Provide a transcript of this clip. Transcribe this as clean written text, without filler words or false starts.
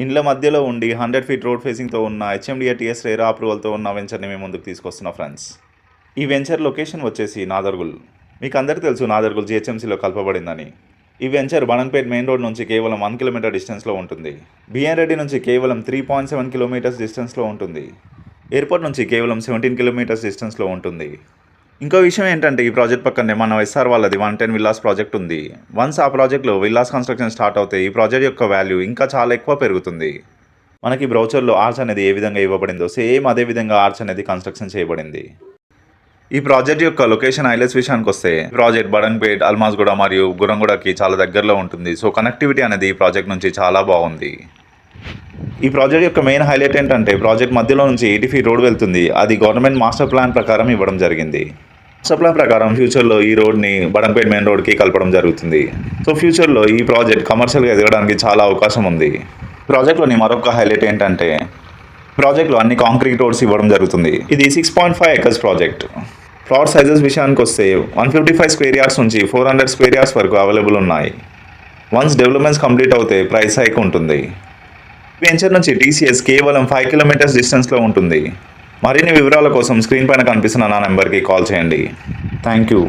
ఇండ్ల మధ్యలో ఉండి 100 ఫీట్ రోడ్ ఫేసింగ్తో ఉన్న హెచ్ఎండిఏ టీఎస్ రేరా అప్రూవల్తో ఉన్న వెంచర్ని మేము ముందుకు తీసుకొస్తున్నాం ఫ్రెండ్స్. ఈ వెంచర్ లొకేషన్ వచ్చేసి నాదర్గుల్. మీకు అందరికీ తెలుసు నాదర్గుల్ జిహెచ్ఎంసీలో కలపబడిందని. ఈ వెంచర్ బడన్పేట్ మెయిన్ రోడ్ నుంచి కేవలం 1 కిలోమీటర్ డిస్టెన్స్లో ఉంటుంది. బిఎన్ రెడ్డి నుంచి కేవలం 3.7 కిలోమీటర్స్ డిస్టెన్స్లో ఉంటుంది. ఎయిర్పోర్ట్ నుంచి కేవలం 17 కిలోమీటర్స్ డిస్టెన్స్లో ఉంటుంది. ఇంకో విషయం ఏంటంటే ఈ ప్రాజెక్ట్ పక్కనే మన ఎస్ఆర్ వాళ్ళది 110 విల్లాస్ ప్రాజెక్ట్ ఉంది. వన్స్ ఆ ప్రాజెక్ట్లో విల్లాస్ కన్స్ట్రక్షన్ స్టార్ట్ అవుతే ఈ ప్రాజెక్ట్ యొక్క వాల్యూ ఇంకా చాలా ఎక్కువ పెరుగుతుంది. మనకి బ్రౌచర్లో ఆర్చ్ అనేది ఏ విధంగా ఇవ్వబడిందో సేమ్ అదే విధంగా ఆర్చ్ అనేది కన్స్ట్రక్షన్ చేయబడింది. ఈ ప్రాజెక్ట్ యొక్క లొకేషన్ హైలైట్స్ విషయానికి వస్తే ప్రాజెక్ట్ బడన్పేట్, అల్మాజ్గూడ మరియు గురంగూడకి చాలా దగ్గరలో ఉంటుంది. సో కనెక్టివిటీ అనేది ఈ ప్రాజెక్ట్ నుంచి చాలా బాగుంది. ఈ ప్రాజెక్ట్ యొక్క మెయిన్ హైలైట్ ఏంటంటే ప్రాజెక్ట్ మధ్యలో నుంచి 80 ఫీట్ రోడ్ వెళ్తుంది. అది గవర్నమెంట్ మాస్టర్ ప్లాన్ ప్రకారం ఇవ్వడం జరిగింది. మాస్టర్ ప్లాన్ ప్రకారం ఫ్యూచర్లో ఈ రోడ్ని బడన్పేట్ మెయిన్ రోడ్కి కలపడం జరుగుతుంది. సో ఫ్యూచర్లో ఈ ప్రాజెక్ట్ కమర్షియల్గా ఎదగడానికి చాలా అవకాశం ఉంది. ప్రాజెక్ట్లోని మరొక హైలైట్ ఏంటంటే ప్రాజెక్ట్లో అన్ని కాంక్రీట్ రోడ్స్ ఇవ్వడం జరుగుతుంది. ఇది 6.5 ఎకర్స్ ప్రాజెక్ట్. ప్లాట్ సైజెస్ విషయానికి వస్తే 155 స్క్వేర్ యార్డ్స్ నుంచి 400 స్క్వేర్ యార్డ్స్ వరకు అవైలబుల్ ఉన్నాయి. వన్స్ డెవలప్మెంట్స్ కంప్లీట్ అవుతే ప్రైస్ హైక్ ఉంటుంది. వెంచర్ నుంచి టీసీఎస్ కేవలం 5 కిలోమీటర్స్ డిస్టెన్స్లో ఉంటుంది. మరిన్ని వివరాల కోసం స్క్రీన్ పైన కనిపిస్తున్న నా నెంబర్కి కాల్ చేయండి. Thank you.